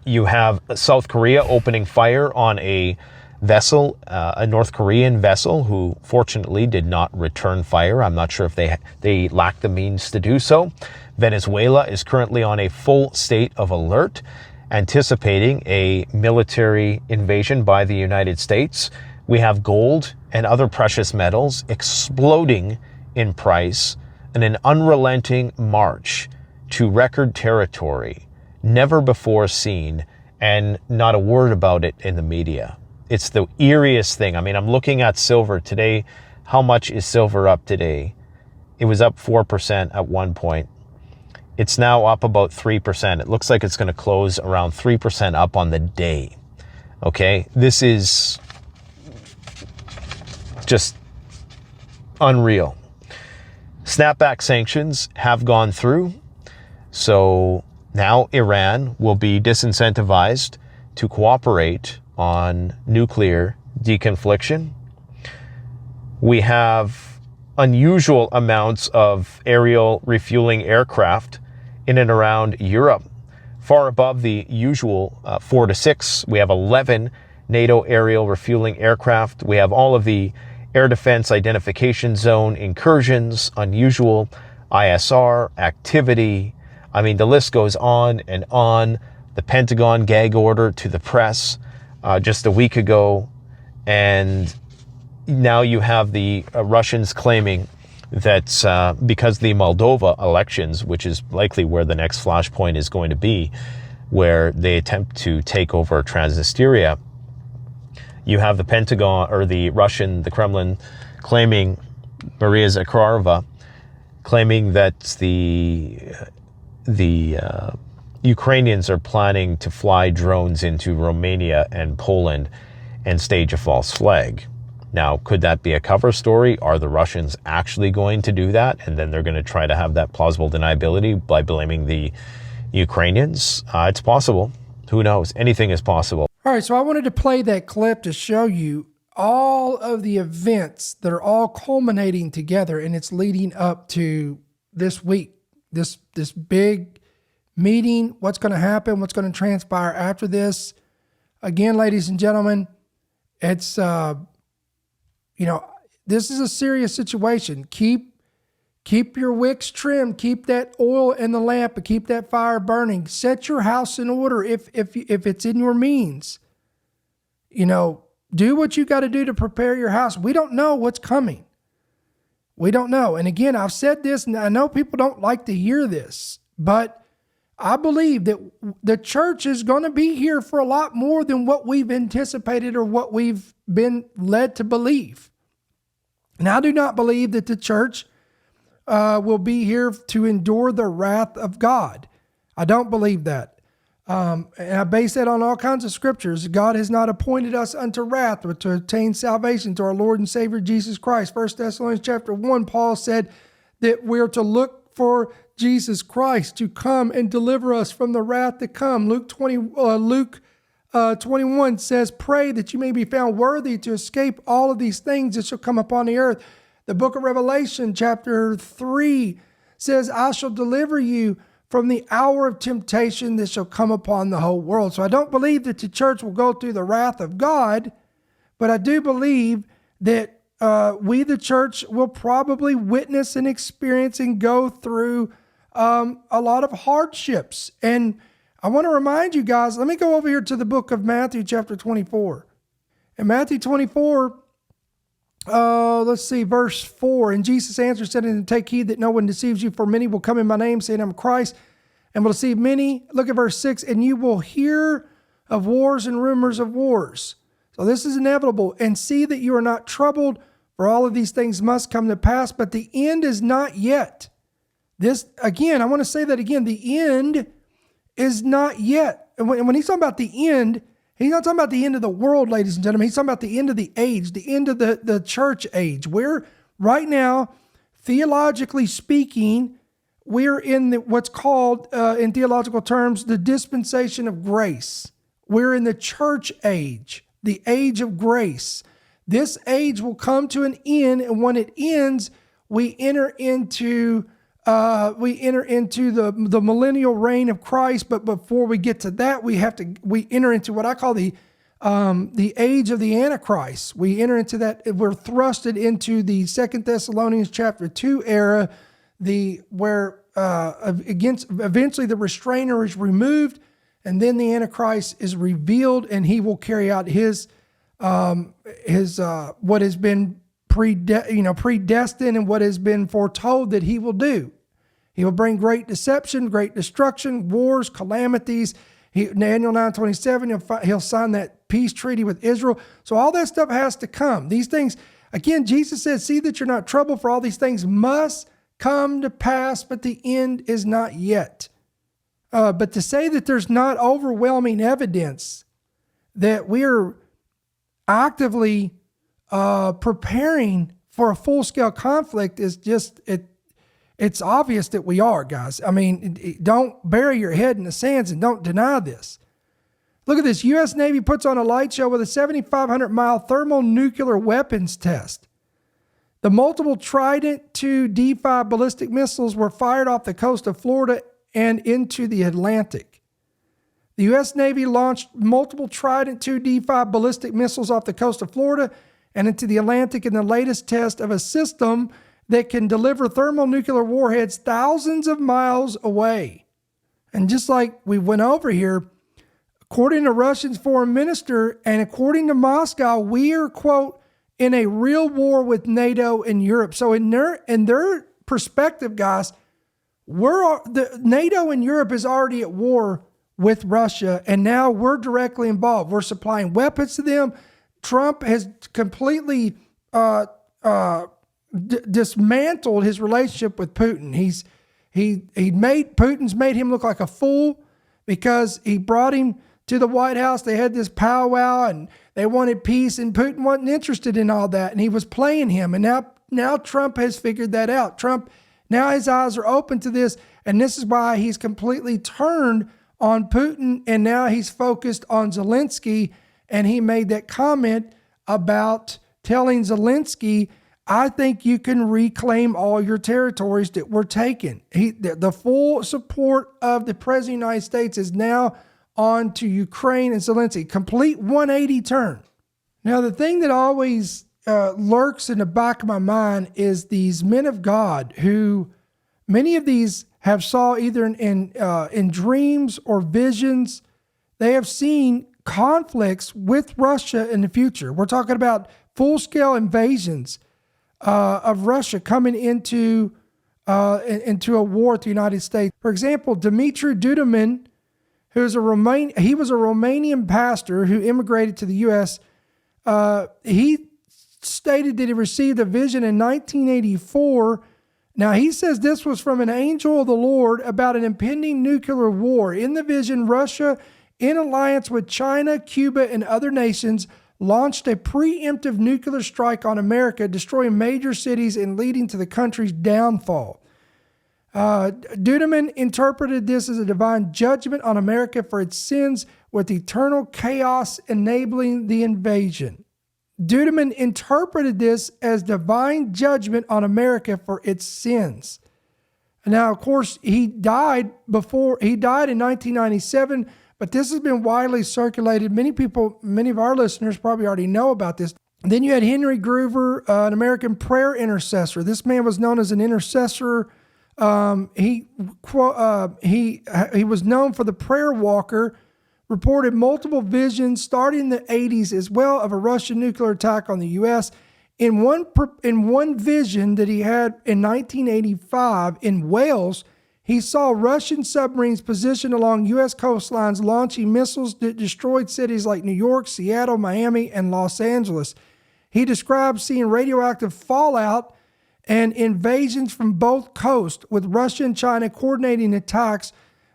You have South Korea opening fire on a vessel, a North Korean vessel, who fortunately did not return fire. I'm not sure if they lack the means to do so. Venezuela is currently on a full state of alert, anticipating a military invasion by the United States. We have gold and other precious metals exploding in price in an unrelenting march to record territory never before seen, and not a word about it in the media. It's the eeriest thing. I mean, I'm looking at silver today. How much is silver up today? It was up 4% at one point. It's now up about 3%. It looks like it's going to close around 3% up on the day. Okay? This is just unreal. Snapback sanctions have gone through. So now Iran will be disincentivized to cooperate on nuclear deconfliction. We have unusual amounts of aerial refueling aircraft in and around Europe, far above the usual 4 to 6. We have 11 NATO aerial refueling aircraft. We have all of the air defense identification zone incursions, unusual ISR activity. I mean, the list goes on and on. The Pentagon gag order to the press just a week ago. And now you have the Russians claiming that because the Moldova elections, which is likely where the next flashpoint is going to be, where they attempt to take over Transnistria, you have the Pentagon, or the Kremlin claiming, Maria Zakharova claiming that the Ukrainians are planning to fly drones into Romania and Poland and stage a false flag. Now, could that be a cover story? Are the Russians actually going to do that? And then they're going to try to have that plausible deniability by blaming the Ukrainians? It's possible. Who knows? Anything is possible. All right, so I wanted to play that clip to show you all of the events that are all culminating together, and it's leading up to this week, this big meeting, what's going to happen, what's going to transpire after this. Again, ladies and gentlemen, it's, this is a serious situation. Keep your wicks trimmed, keep that oil in the lamp, and keep that fire burning. Set your house in order if it's in your means. Do what you got to do to prepare your house. We don't know what's coming. We don't know. And again, I've said this, and I know people don't like to hear this, but I believe that the church is going to be here for a lot more than what we've anticipated or what we've been led to believe. And I do not believe that the church will be here to endure the wrath of God. I don't believe that. And I base that on all kinds of scriptures. God has not appointed us unto wrath, but to attain salvation to our Lord and Savior Jesus Christ. 1 Thessalonians chapter 1, Paul said that we're to look for Jesus Christ to come and deliver us from the wrath to come. Luke 21 says, pray that you may be found worthy to escape all of these things that shall come upon the earth. The book of Revelation chapter 3 says, I shall deliver you from the hour of temptation that shall come upon the whole world. So I don't believe that the church will go through the wrath of God, but I do believe that we, the church, will probably witness and experience and go through a lot of hardships. And I want to remind you guys, let me go over here to the book of Matthew chapter 24. In Matthew 24, let's see, verse 4. And Jesus answered, said unto them, take heed that no one deceives you, for many will come in my name, saying, I'm Christ, and will deceive many. Look at verse 6. And you will hear of wars and rumors of wars. So this is inevitable. And see that you are not troubled, for all of these things must come to pass, but the end is not yet. This, again, I want to say that again. The end is not yet. And when he's talking about the end, he's not talking about the end of the world, ladies and gentlemen. He's talking about the end of the age, the end of the church age. We're right now, theologically speaking, we're in what's called, in theological terms, the dispensation of grace. We're in the church age, the age of grace. This age will come to an end, and when it ends, we enter into the millennial reign of Christ. But before we get to that, we enter into what I call the age of the Antichrist. We enter into that. We're thrusted into the 2 Thessalonians chapter 2 era, where eventually the restrainer is removed, and then the Antichrist is revealed, and he will carry out his what has been predestined and what has been foretold that he will do. He will bring great deception, great destruction, wars, calamities. Daniel 9:27, he'll sign that peace treaty with Israel. So all that stuff has to come. These things, again, Jesus said, see that you're not troubled, for all these things must come to pass, but the end is not yet. But to say that there's not overwhelming evidence that we're actively preparing for a full-scale conflict is just, it's obvious that we are, guys. I mean, don't bury your head in the sands and don't deny this. Look at this. U.S. Navy puts on a light show with a 7,500-mile thermonuclear weapons test. The multiple Trident II D5 ballistic missiles were fired off the coast of Florida and into the Atlantic. The U.S. Navy launched multiple Trident II D5 ballistic missiles off the coast of Florida and into the Atlantic in the latest test of a system that can deliver thermonuclear warheads thousands of miles away. And just like we went over here, according to Russia's foreign minister and according to Moscow, we are, quote, in a real war with NATO and Europe. So in their perspective, guys, NATO and Europe is already at war with Russia, and now we're directly involved. We're supplying weapons to them. Trump has completely dismantled his relationship with Putin. Putin's made him look like a fool because he brought him to the White House. They had this powwow and they wanted peace, and Putin wasn't interested in all that, and he was playing him. And now Trump has figured that out. Now his eyes are open to this, and this is why he's completely turned on Putin, and now he's focused on Zelensky. And he made that comment about telling Zelensky, I think you can reclaim all your territories that were taken. The full support of the President of the United States is now on to Ukraine and Zelensky. Complete 180 turn. Now, the thing that always lurks in the back of my mind is these men of God who, many of these have saw either in dreams or visions. They have seen conflicts with Russia in the future. We're talking about full-scale invasions of Russia coming into a war with the United States. For example, Dumitru Duduman, he was a Romanian pastor who immigrated to the U.S. He stated that he received a vision in 1984. Now, he says this was from an angel of the Lord about an impending nuclear war. In the vision, Russia, in alliance with China, Cuba, and other nations, launched a preemptive nuclear strike on America, destroying major cities and leading to the country's downfall. Duduman interpreted this as a divine judgment on America for its sins, with eternal chaos enabling the invasion. Duduman interpreted this as divine judgment on America for its sins. Now, of course, he died in 1997, but this has been widely circulated. Many of our listeners probably already know about this. Then you had Henry Groover, an American prayer intercessor. This man was known as an intercessor. He was known for the prayer walker, reported multiple visions starting in the 80s as well of a Russian nuclear attack on the U.S. In one vision that he had in 1985 in Wales, he saw Russian submarines positioned along U.S. coastlines launching missiles that destroyed cities like New York, Seattle, Miami, and Los Angeles. He described seeing radioactive fallout and invasions from both coasts, with Russia and China coordinating attacks.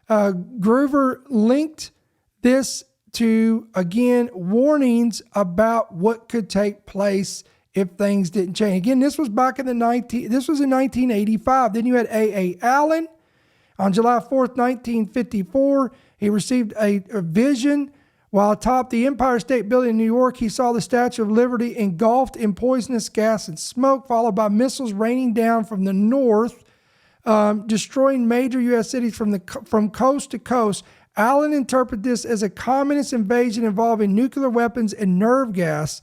Groover linked this to, again, warnings about what could take place if things didn't change. Again, this was back in in 1985. Then you had A.A. Allen. On July 4th, 1954, he received a vision while atop the Empire State Building in New York. He saw the Statue of Liberty engulfed in poisonous gas and smoke, followed by missiles raining down from the north, destroying major U.S. cities from coast to coast. Allen interpreted this as a communist invasion involving nuclear weapons and nerve gas,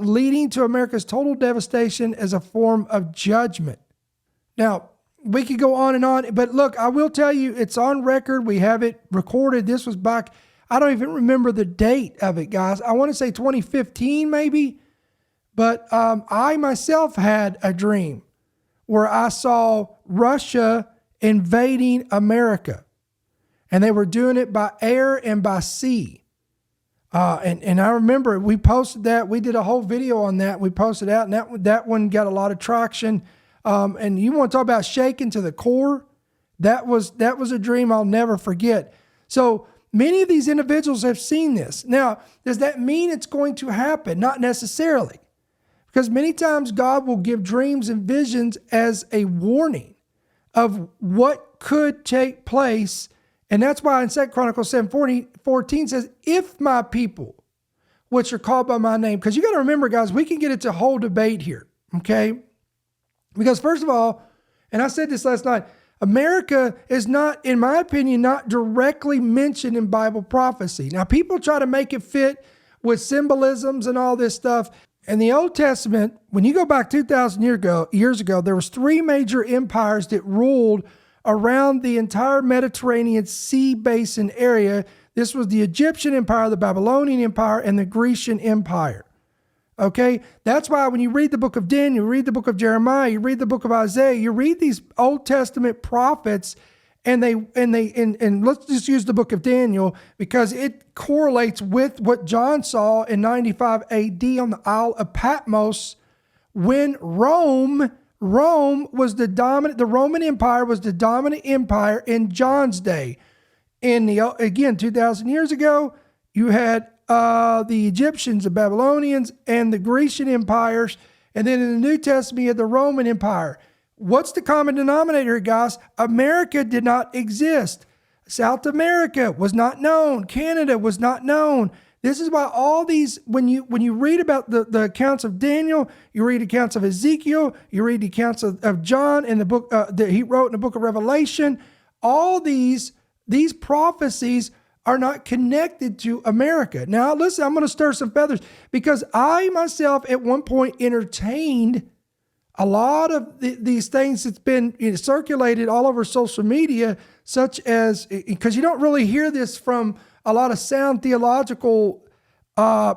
leading to America's total devastation as a form of judgment. Now, we could go on and on, but look, I will tell you, it's on record. We have it recorded. This was back, I don't even remember the date of it, guys. I want to say 2015 maybe, but I myself had a dream where I saw Russia invading America. And they were doing it by air and by sea. And I remember we posted that. We did a whole video on that. We posted out, and that one got a lot of traction. And you want to talk about shaken to the core? That was a dream I'll never forget. So many of these individuals have seen this. Now, does that mean it's going to happen? Not necessarily. Because many times God will give dreams and visions as a warning of what could take place. And that's why in 2 Chronicles 7:14 says, if my people, which are called by my name, because you got to remember, guys, we can get into a whole debate here, okay? Because first of all, and I said this last night, America is not, in my opinion, not directly mentioned in Bible prophecy. Now, people try to make it fit with symbolisms and all this stuff. In the Old Testament, when you go back 2,000 years ago, there was three major empires that ruled around the entire Mediterranean Sea basin area. This was the Egyptian Empire, the Babylonian Empire, and the Grecian Empire. Okay? That's why when you read the book of Daniel, you read the book of Jeremiah, you read the book of Isaiah, you read these Old Testament prophets, and let's just use the book of Daniel because it correlates with what John saw in 95 AD on the Isle of Patmos when Rome was the Roman Empire was the dominant empire in John's day. Again, 2,000 years ago, you had the Egyptians, the Babylonians, and the Grecian empires. And then in the New Testament, you had the Roman Empire. What's the common denominator, guys? America did not exist. South America was not known. Canada was not known. This is why all these, when you read about the accounts of Daniel, you read accounts of Ezekiel, you read the accounts of John in the book that he wrote in the book of Revelation, all these prophecies are not connected to America. Now, listen, I'm going to stir some feathers because I myself at one point entertained a lot of these things that's been circulated all over social media, such as, because you don't really hear this from a lot of sound theological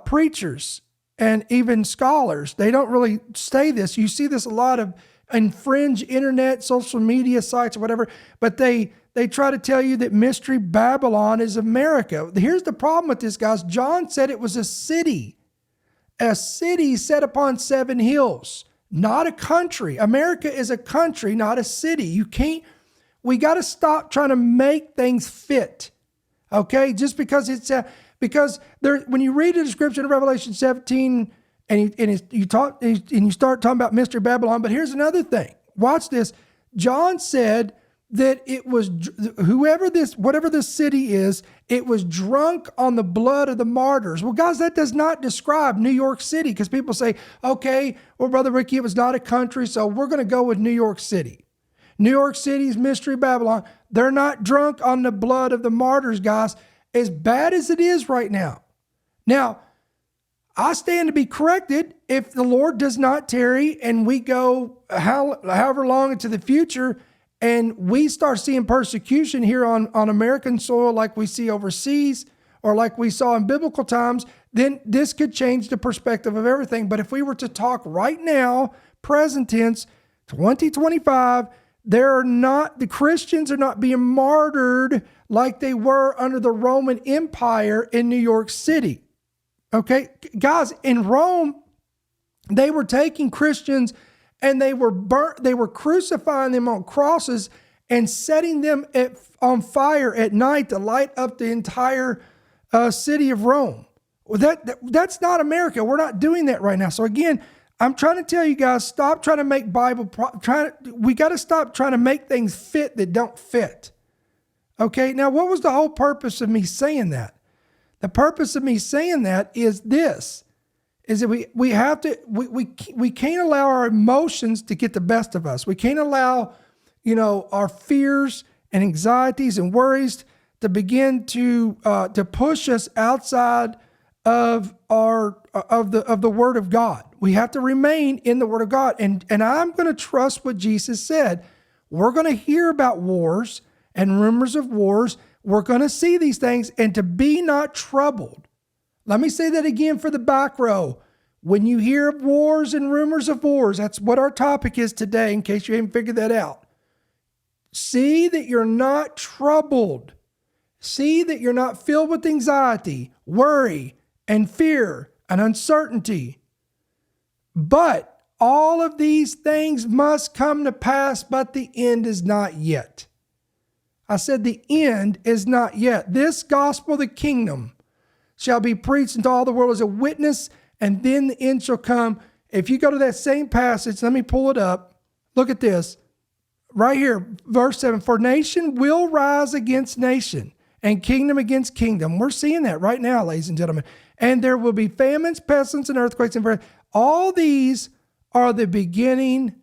preachers. and even scholars, they don't really say this. You see this a lot of in fringe internet, social media sites or whatever, but they try to tell you that Mystery Babylon is America. Here's the problem with this, guys. John said it was a city set upon 7 hills, not a country. America is a country, not a city. We got to stop trying to make things fit. Okay? Just because because when you read the description of Revelation 17 and you start talking about Mystery Babylon, but here's another thing. Watch this. John said that it was whatever this city is, it was drunk on the blood of the martyrs. Well, guys, that does not describe New York City, because people say, okay, well, Brother Ricky, it was not a country, so we're going to go with New York City. New York City's Mystery Babylon. They're not drunk on the blood of the martyrs, guys, as bad as it is right now. Now, I stand to be corrected if the Lord does not tarry and we go however long into the future and we start seeing persecution here on American soil like we see overseas or like we saw in biblical times, then this could change the perspective of everything. But if we were to talk right now, present tense, 2025, the Christians are not being martyred like they were under the Roman Empire in New York City. Okay, guys, in Rome, they were taking Christians and they were crucifying them on crosses and setting them on fire at night to light up the entire city of Rome. Well, that's not America. We're not doing that right now. So again, I'm trying to tell you guys, stop trying to make we got to stop trying to make things fit that don't fit. Okay, now what was the whole purpose of me saying that? The purpose of me saying that is this, is that we can't allow our emotions to get the best of us. We can't allow, our fears and anxieties and worries to begin to push us outside of the Word of God. We have to remain in the Word of God. And I'm going to trust what Jesus said. We're going to hear about wars and rumors of wars. We're going to see these things, and to be not troubled. Let me say that again for the back row. When you hear of wars and rumors of wars, that's what our topic is today, in case you haven't figured that out. See that you're not troubled. See that you're not filled with anxiety, worry, and fear, and uncertainty. But all of these things must come to pass, but the end is not yet. I said the end is not yet. This gospel of the kingdom shall be preached into all the world as a witness, and then the end shall come. If you go to that same passage, let me pull it up. Look at this. Right here, verse 7. For nation will rise against nation, and kingdom against kingdom. We're seeing that right now, ladies and gentlemen. And there will be famines, pestilence, and earthquakes. And all these are the beginning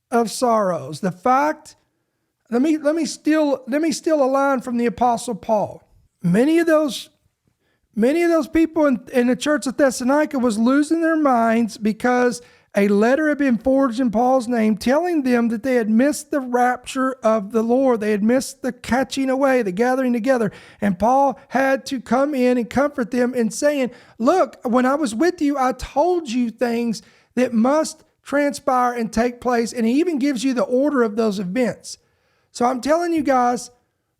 of sorrows. The fact... Let me steal a line from the Apostle Paul. Many of those people in the church of Thessalonica was losing their minds because a letter had been forged in Paul's name telling them that they had missed the rapture of the Lord. They had missed the catching away, the gathering together. And Paul had to come in and comfort them in saying, look, when I was with you, I told you things that must transpire and take place. And he even gives you the order of those events. So I'm telling you guys,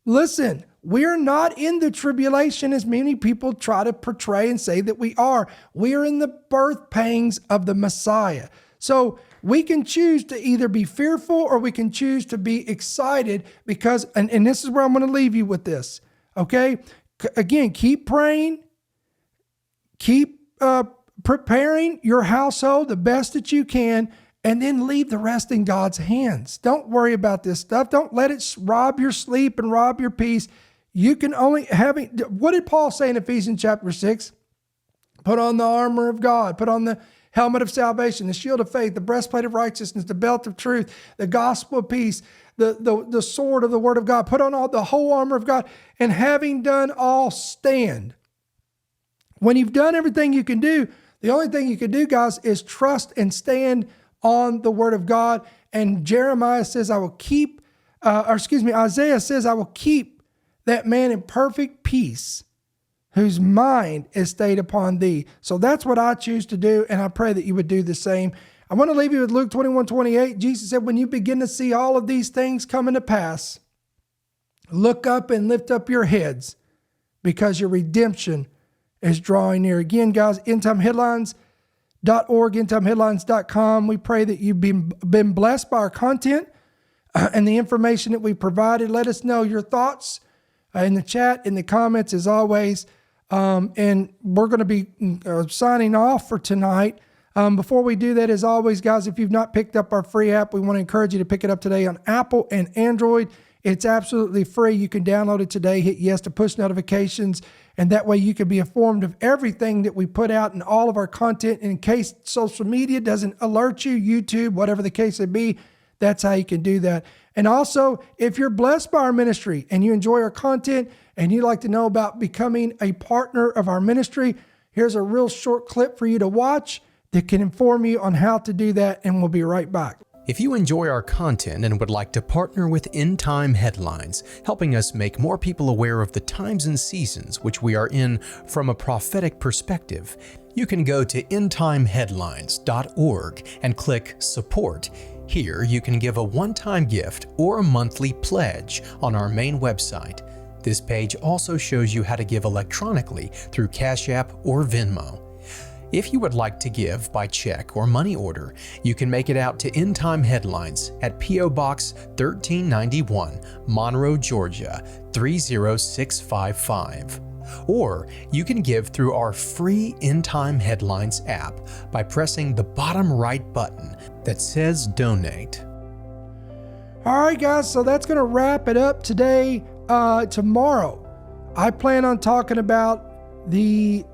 listen, we're not in the tribulation as many people try to portray and say that we are. We are in the birth pangs of the Messiah. So we can choose to either be fearful or we can choose to be excited because, and this is where I'm going to leave you with this, okay? Again, keep praying, keep preparing your household the best that you can, and then leave the rest in God's hands. Don't worry about this stuff. Don't let it rob your sleep and rob your peace. You can only what did Paul say in Ephesians chapter 6? Put on the armor of God. Put on the helmet of salvation, the shield of faith, the breastplate of righteousness, the belt of truth, the gospel of peace, the sword of the word of God. Put on the whole armor of God. And having done all, stand. When you've done everything you can do, the only thing you can do, guys, is trust and stand on the word of God. And Isaiah says, I will keep that man in perfect peace whose mind is stayed upon thee. So that's what I choose to do, and I pray that you would do the same. I want to leave you with Luke 21:28. Jesus said, when you begin to see all of these things coming to pass, look up and lift up your heads, because your redemption is drawing near. Again, guys, endtimeheadlines.org, endtimeheadlines.com. We pray that you've been blessed by our content and the information that we provided. Let us know your thoughts in the chat, in the comments, as always. And we're going to be signing off for tonight. Before we do that, as always, guys, if you've not picked up our free app, we want to encourage you to pick it up today on Apple and Android. It's absolutely free. You can download it today, hit yes to push notifications, and that way you can be informed of everything that we put out and all of our content. In case social media doesn't alert you, YouTube, whatever the case may be, that's how you can do that. And also, if you're blessed by our ministry and you enjoy our content and you'd like to know about becoming a partner of our ministry, here's a real short clip for you to watch that can inform you on how to do that, and we'll be right back. If you enjoy our content and would like to partner with End Time Headlines, helping us make more people aware of the times and seasons which we are in from a prophetic perspective, you can go to endtimeheadlines.org and click Support. Here you can give a one-time gift or a monthly pledge on our main website. This page also shows you how to give electronically through Cash App or Venmo. If you would like to give by check or money order, you can make it out to End Time Headlines at P.O. Box 1391, Monroe, Georgia 30655. Or you can give through our free End Time Headlines app by pressing the bottom right button that says Donate. All right, guys, so that's going to wrap it up today. Tomorrow, I plan on talking about the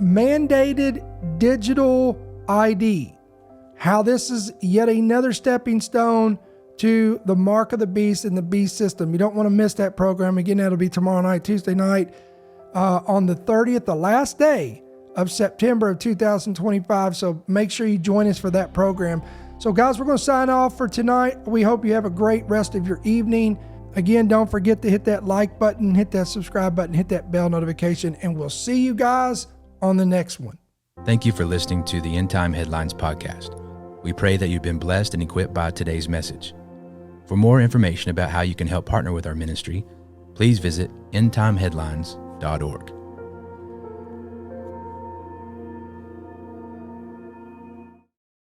mandated digital ID, how this is yet another stepping stone to the mark of the beast and the beast system. You don't want to miss that program. Again, that'll be tomorrow night, Tuesday night, on the 30th, the last day of September of 2025. So make sure you join us for that program. So guys, we're going to sign off for tonight. We hope you have a great rest of your evening. Again, don't forget to hit that like button, hit that subscribe button, hit that bell notification, and we'll see you guys on the next one. Thank you for listening to the End Time Headlines podcast. We pray that you've been blessed and equipped by today's message. For more information about how you can help partner with our ministry, please visit endtimeheadlines.org.